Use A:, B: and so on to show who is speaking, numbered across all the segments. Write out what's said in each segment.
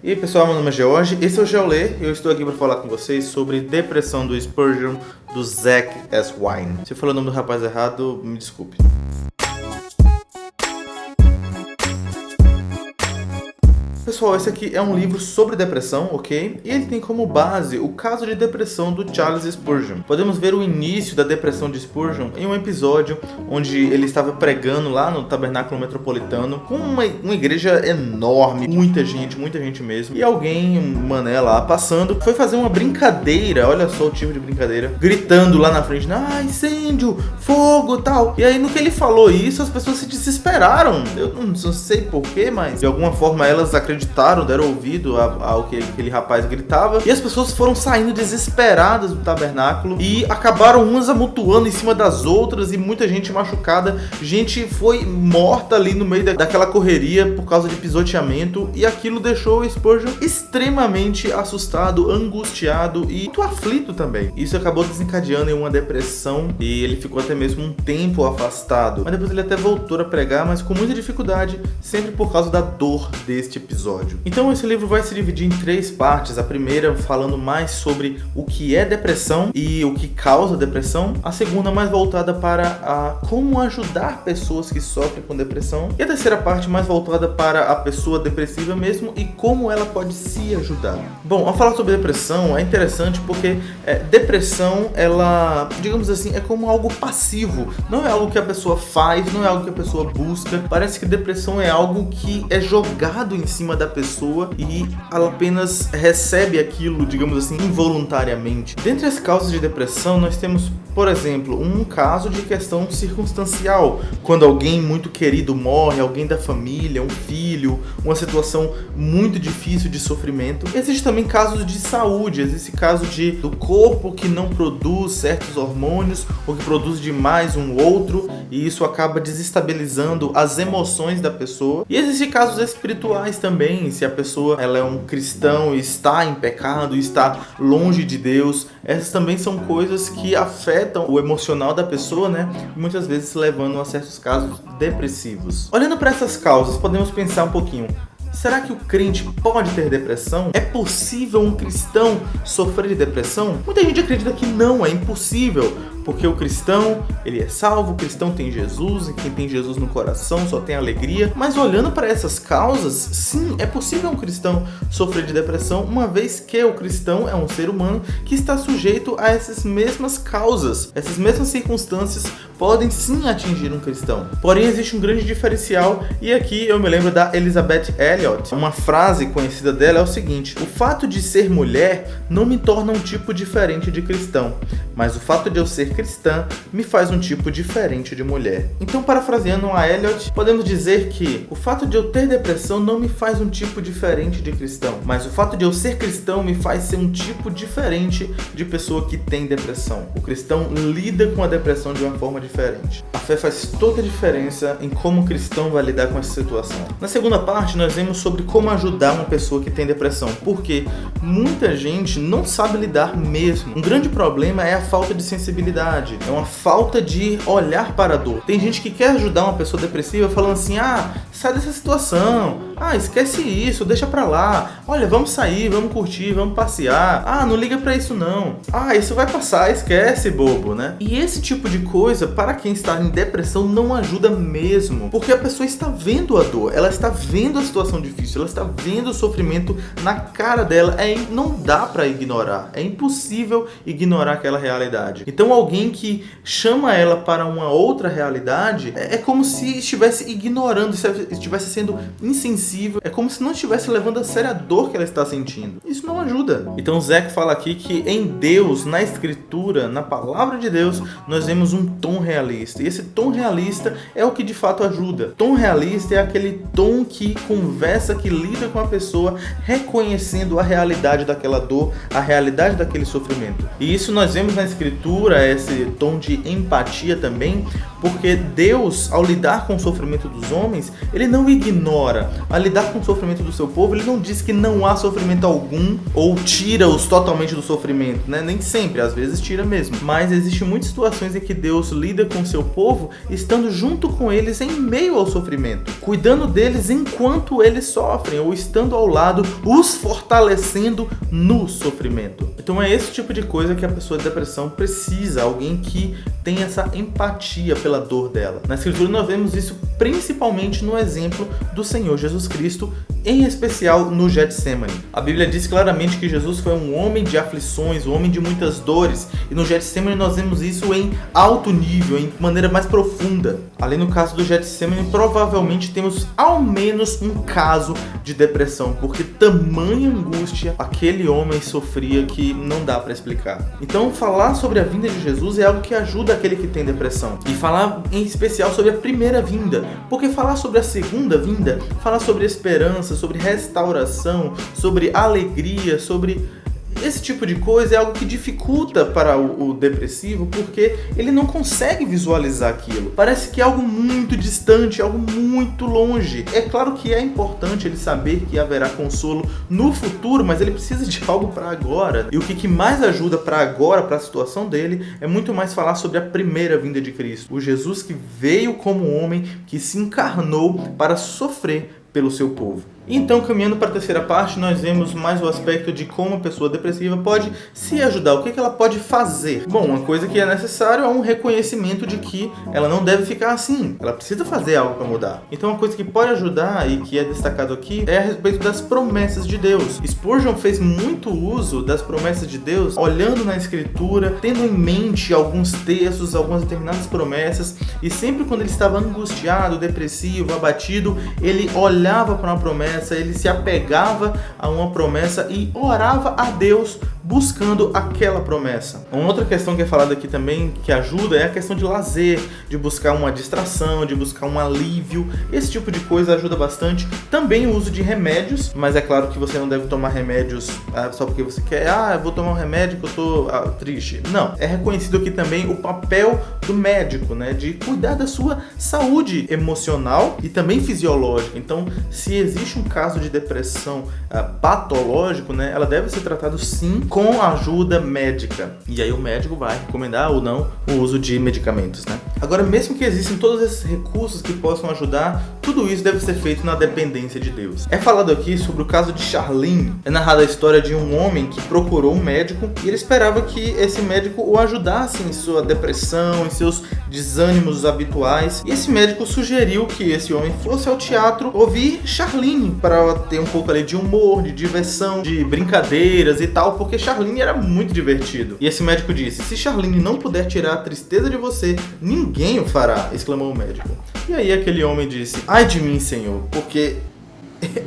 A: E aí pessoal, meu nome é George, esse é o Geolê e eu estou aqui para falar com vocês sobre Depressão do Spurgeon, do Zach S. Wine. Se eu falei o nome do rapaz errado, me desculpe. Pessoal, esse aqui é um livro sobre depressão, ok? E ele tem como base o caso de depressão do Charles Spurgeon. Podemos ver o início da depressão de Spurgeon em um episódio onde ele estava pregando lá no Tabernáculo Metropolitano com uma igreja enorme, muita gente mesmo. E alguém, um mané lá passando, foi fazer uma brincadeira, olha só o tipo de brincadeira, gritando lá na frente, incêndio, fogo, tal. E aí no que ele falou isso, as pessoas se desesperaram. Eu não sei porquê, mas de alguma forma elas acreditaram, deram ouvido ao que aquele rapaz gritava, e as pessoas foram saindo desesperadas do tabernáculo e acabaram umas amontoando em cima das outras e muita gente machucada, gente foi morta ali no meio daquela correria por causa de pisoteamento, e aquilo deixou o Spurgeon extremamente assustado, angustiado e muito aflito também. Isso acabou desencadeando em uma depressão e ele ficou até mesmo um tempo afastado, mas depois ele até voltou a pregar, mas com muita dificuldade, sempre por causa da dor deste episódio. Então esse livro vai se dividir em 3 partes. A primeira falando mais sobre o que é depressão e o que causa depressão. A segunda mais voltada para como ajudar pessoas que sofrem com depressão. E a terceira parte mais voltada para a pessoa depressiva mesmo e como ela pode se ajudar. Bom, ao falar sobre depressão é interessante porque depressão, ela, digamos assim, é como algo passivo. Não é algo que a pessoa faz, não é algo que a pessoa busca. Parece que depressão é algo que é jogado em cima da pessoa e ela apenas recebe aquilo, digamos assim, involuntariamente. Dentre as causas de depressão, nós temos, por exemplo, um caso de questão circunstancial, quando alguém muito querido morre, alguém da família, um filho, uma situação muito difícil de sofrimento. Existe também casos de saúde, existe caso do corpo que não produz certos hormônios ou que produz demais um outro, e isso acaba desestabilizando as emoções da pessoa. E existem casos espirituais também, se a pessoa ela é um cristão e está em pecado, está longe de Deus. Essas também são coisas que afetam o emocional da pessoa, né? Muitas vezes levando a certos casos depressivos. Olhando para essas causas, podemos pensar um pouquinho. Será que o crente pode ter depressão? É possível um cristão sofrer de depressão? Muita gente acredita que não, é impossível, porque o cristão, ele é salvo, o cristão tem Jesus, e quem tem Jesus no coração só tem alegria. Mas olhando para essas causas, sim, é possível um cristão sofrer de depressão, uma vez que o cristão é um ser humano que está sujeito a essas mesmas causas. Essas mesmas circunstâncias podem sim atingir um cristão. Porém, existe um grande diferencial, e aqui eu me lembro da Elisabeth Elliot. Uma frase conhecida dela é o seguinte: o fato de ser mulher não me torna um tipo diferente de cristão, mas o fato de eu ser cristã me faz um tipo diferente de mulher. Então, parafraseando a Elliot, podemos dizer que o fato de eu ter depressão não me faz um tipo diferente de cristão, mas o fato de eu ser cristão me faz ser um tipo diferente de pessoa que tem depressão. O cristão lida com a depressão de uma forma diferente. A fé faz toda a diferença em como o cristão vai lidar com essa situação. Na segunda parte, nós vemos sobre como ajudar uma pessoa que tem depressão, porque muita gente não sabe lidar mesmo. Um grande problema é a falta de sensibilidade, é uma falta de olhar para a dor. Tem gente que quer ajudar uma pessoa depressiva falando assim: sai dessa situação, esquece isso, deixa pra lá, olha, vamos sair, vamos curtir, vamos passear, não liga pra isso não, isso vai passar, esquece, bobo, né? E esse tipo de coisa, para quem está em depressão, não ajuda mesmo, porque a pessoa está vendo a dor, ela está vendo a situação difícil, ela está vendo o sofrimento na cara dela, não dá pra ignorar, é impossível ignorar aquela realidade. Então alguém que chama ela para uma outra realidade é como se estivesse ignorando, estivesse sendo insensível, é como se não estivesse levando a sério a dor que ela está sentindo. Isso não ajuda. Então Zach fala aqui que em Deus, na Escritura, na Palavra de Deus, nós vemos um tom realista, e esse tom realista é o que de fato ajuda. Tom realista é aquele tom que conversa, que lida com a pessoa, reconhecendo a realidade daquela dor, a realidade daquele sofrimento. E isso nós vemos na Escritura, esse tom de empatia também, porque Deus, ao lidar com o sofrimento dos homens, ele não ignora. Ao lidar com o sofrimento do seu povo, ele não diz que não há sofrimento algum ou tira-os totalmente do sofrimento, né? Nem sempre, às vezes tira mesmo. Mas existem muitas situações em que Deus lida com o seu povo estando junto com eles em meio ao sofrimento, cuidando deles enquanto eles sofrem, ou estando ao lado, os fortalecendo no sofrimento. Então é esse tipo de coisa que a pessoa de depressão precisa, alguém que tem essa empatia pela dor dela. Na Escritura nós vemos isso principalmente no exemplo do Senhor Jesus Cristo, em especial no Getsemane. A Bíblia diz claramente que Jesus foi um homem de aflições, um homem de muitas dores, e no Getsemane nós vemos isso em alto nível, em maneira mais profunda. Ali no caso do Getsemane, provavelmente temos ao menos um caso de depressão, porque tamanha angústia aquele homem sofria que não dá para explicar. Então falar sobre a vinda de Jesus é algo que ajuda aquele que tem depressão, e falar em especial sobre a primeira vinda, porque falar sobre a segunda vinda, falar sobre esperança, sobre restauração, sobre alegria, sobre esse tipo de coisa é algo que dificulta para o depressivo, porque ele não consegue visualizar aquilo. Parece que é algo muito distante, algo muito longe. É claro que é importante ele saber que haverá consolo no futuro, mas ele precisa de algo para agora. E o que mais ajuda para agora, para a situação dele, é muito mais falar sobre a primeira vinda de Cristo. O Jesus que veio como homem, que se encarnou para sofrer pelo seu povo. Então, caminhando para a terceira parte, nós vemos mais o aspecto de como a pessoa depressiva pode se ajudar, o que ela pode fazer. Bom, uma coisa que é necessário é um reconhecimento de que ela não deve ficar assim, ela precisa fazer algo para mudar. Então, uma coisa que pode ajudar e que é destacado aqui é a respeito das promessas de Deus. Spurgeon fez muito uso das promessas de Deus, olhando na Escritura, tendo em mente alguns textos, algumas determinadas promessas, e sempre quando ele estava angustiado, depressivo, abatido, ele olhava para uma promessa, ele se apegava a uma promessa e orava a Deus buscando aquela promessa. Uma outra questão que é falada aqui também, que ajuda, é a questão de lazer, de buscar uma distração, de buscar um alívio. Esse tipo de coisa ajuda bastante. Também o uso de remédios, mas é claro que você não deve tomar remédios só porque você quer, eu vou tomar um remédio que eu tô triste. Não, é reconhecido aqui também o papel do médico, né, de cuidar da sua saúde emocional e também fisiológica. Então, se existe um caso de depressão patológico, né, ela deve ser tratada sim com ajuda médica. E aí o médico vai recomendar ou não o uso de medicamentos, né? Agora, mesmo que existem todos esses recursos que possam ajudar, tudo isso deve ser feito na dependência de Deus. É falado aqui sobre o caso de Charlene. É narrada a história de um homem que procurou um médico e ele esperava que esse médico o ajudasse em sua depressão, em seus desânimos habituais. E esse médico sugeriu que esse homem fosse ao teatro ouvir Charlene para ter um pouco ali de humor, de diversão, de brincadeiras e tal, porque Charlene era muito divertido. E esse médico disse: se Charlene não puder tirar a tristeza de você, ninguém o fará, exclamou o médico. E aí aquele homem disse: ai de mim, Senhor, porque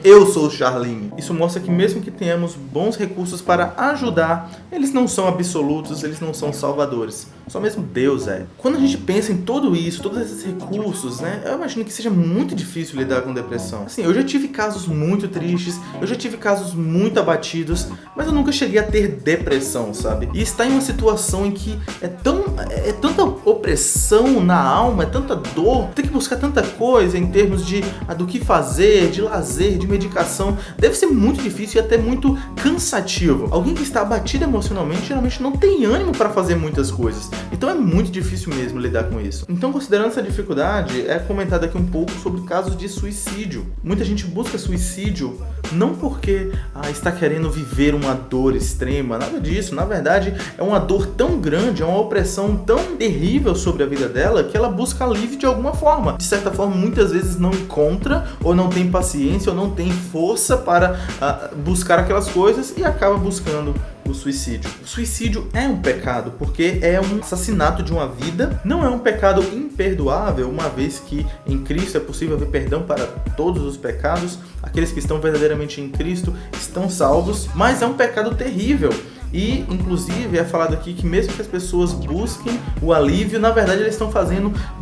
A: eu sou Charlene. Isso mostra que mesmo que tenhamos bons recursos para ajudar, eles não são absolutos, eles não são salvadores. Só mesmo Deus é. Quando a gente pensa em tudo isso, todos esses recursos, né, eu imagino que seja muito difícil lidar com depressão. Assim, eu já tive casos muito tristes, eu já tive casos muito abatidos, mas eu nunca cheguei a ter depressão, sabe? E estar em uma situação em que é tanta opressão na alma, é tanta dor, tem que buscar tanta coisa em termos de do que fazer, de lazer, de medicação, deve ser muito difícil e até muito cansativo. Alguém que está abatido emocionalmente geralmente não tem ânimo para fazer muitas coisas. Então é muito difícil mesmo lidar com isso. Então, considerando essa dificuldade, é comentado aqui um pouco sobre casos de suicídio. Muita gente busca suicídio não porque está querendo viver uma dor extrema, nada disso. Na verdade, é uma dor tão grande, é uma opressão tão terrível sobre a vida dela que ela busca alívio de alguma forma. De certa forma, muitas vezes não encontra, ou não tem paciência, ou não tem força para buscar aquelas coisas e acaba buscando o suicídio. O suicídio é um pecado, porque é um assassinato de uma vida. Não é um pecado imperdoável, uma vez que em Cristo é possível haver perdão para todos os pecados. Aqueles que estão verdadeiramente em Cristo estão salvos, mas é um pecado terrível. E, inclusive, é falado aqui que mesmo que as pessoas busquem o alívio, na verdade eles estão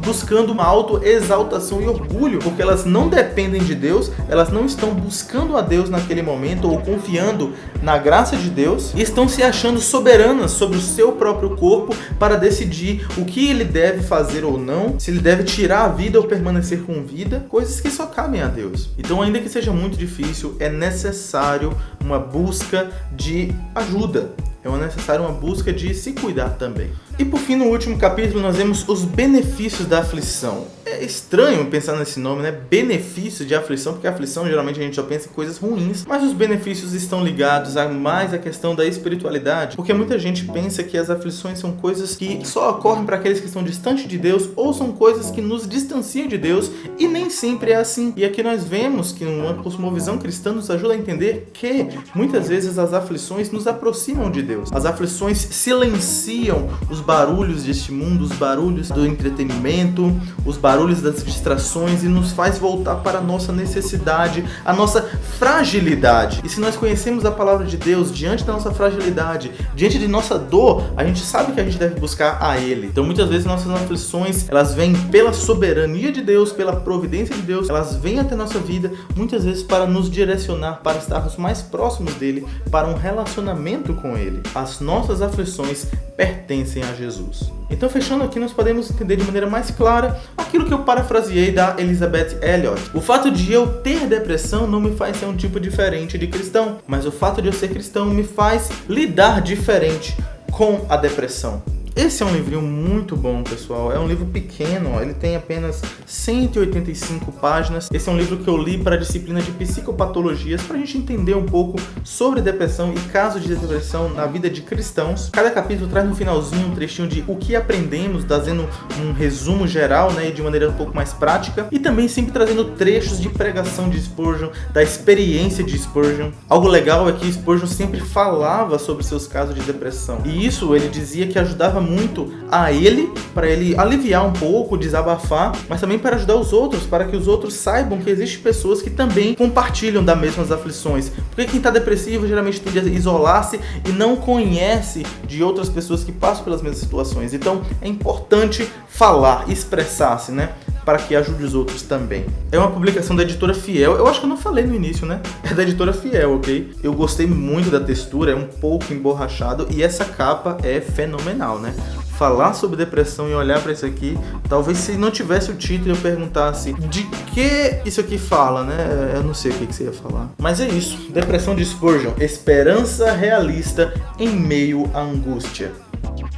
A: buscando uma autoexaltação e orgulho, porque elas não dependem de Deus, elas não estão buscando a Deus naquele momento ou confiando na graça de Deus e estão se achando soberanas sobre o seu próprio corpo para decidir o que ele deve fazer ou não, se ele deve tirar a vida ou permanecer com vida, coisas que só cabem a Deus. Então, ainda que seja muito difícil, é necessário uma busca de ajuda. É necessário uma busca de se cuidar também. E por fim, no último capítulo, nós vemos os benefícios da aflição. É estranho pensar nesse nome, né? Benefício de aflição, porque a aflição geralmente a gente só pensa em coisas ruins, mas os benefícios estão ligados a mais a questão da espiritualidade, porque muita gente pensa que as aflições são coisas que só ocorrem para aqueles que estão distantes de Deus, ou são coisas que nos distanciam de Deus, e nem sempre é assim. E aqui nós vemos que uma cosmovisão cristã nos ajuda a entender que muitas vezes as aflições nos aproximam de Deus. As aflições silenciam os barulhos deste mundo, os barulhos do entretenimento, os barulhos das distrações e nos faz voltar para a nossa necessidade, a nossa fragilidade. E se nós conhecemos a palavra de Deus diante da nossa fragilidade, diante de nossa dor, a gente sabe que a gente deve buscar a Ele. Então muitas vezes nossas aflições, elas vêm pela soberania de Deus, pela providência de Deus, elas vêm até nossa vida, muitas vezes para nos direcionar, para estarmos mais próximos dEle, para um relacionamento com Ele. As nossas aflições pertencem a Jesus. Então, fechando aqui, nós podemos entender de maneira mais clara aquilo que eu parafraseei da Elisabeth Elliot. O fato de eu ter depressão não me faz ser um tipo diferente de cristão, mas o fato de eu ser cristão me faz lidar diferente com a depressão. Esse é um livrinho muito bom, pessoal. É um livro pequeno, ele tem apenas 185 páginas. Esse é um livro que eu li para a disciplina de psicopatologias, para a gente entender um pouco sobre depressão e casos de depressão na vida de cristãos. Cada capítulo traz no finalzinho um trechinho de o que aprendemos, trazendo um resumo geral, né, de maneira um pouco mais prática, e também sempre trazendo trechos de pregação de Spurgeon, da experiência de Spurgeon. Algo legal é que Spurgeon sempre falava sobre seus casos de depressão, e isso ele dizia que ajudava muito a ele, para ele aliviar um pouco, desabafar, mas também para ajudar os outros, para que os outros saibam que existem pessoas que também compartilham das mesmas aflições. Porque quem está depressivo geralmente tende a isolar-se e não conhece de outras pessoas que passam pelas mesmas situações. Então é importante falar, expressar-se, né? Para que ajude os outros também. É uma publicação da Editora Fiel. Eu acho que eu não falei no início, né? É da Editora Fiel, ok? Eu gostei muito da textura, é um pouco emborrachado e essa capa é fenomenal, né? Falar sobre depressão e olhar para isso aqui, talvez se não tivesse o título eu perguntasse de que isso aqui fala, né? Eu não sei o que você ia falar. Mas é isso. Depressão de Spurgeon. Esperança realista em meio à angústia.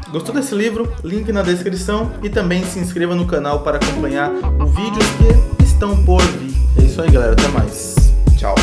A: Gostou desse livro? Link na descrição e também se inscreva no canal para acompanhar os vídeos que estão por vir. É isso aí, galera. Até mais. Tchau.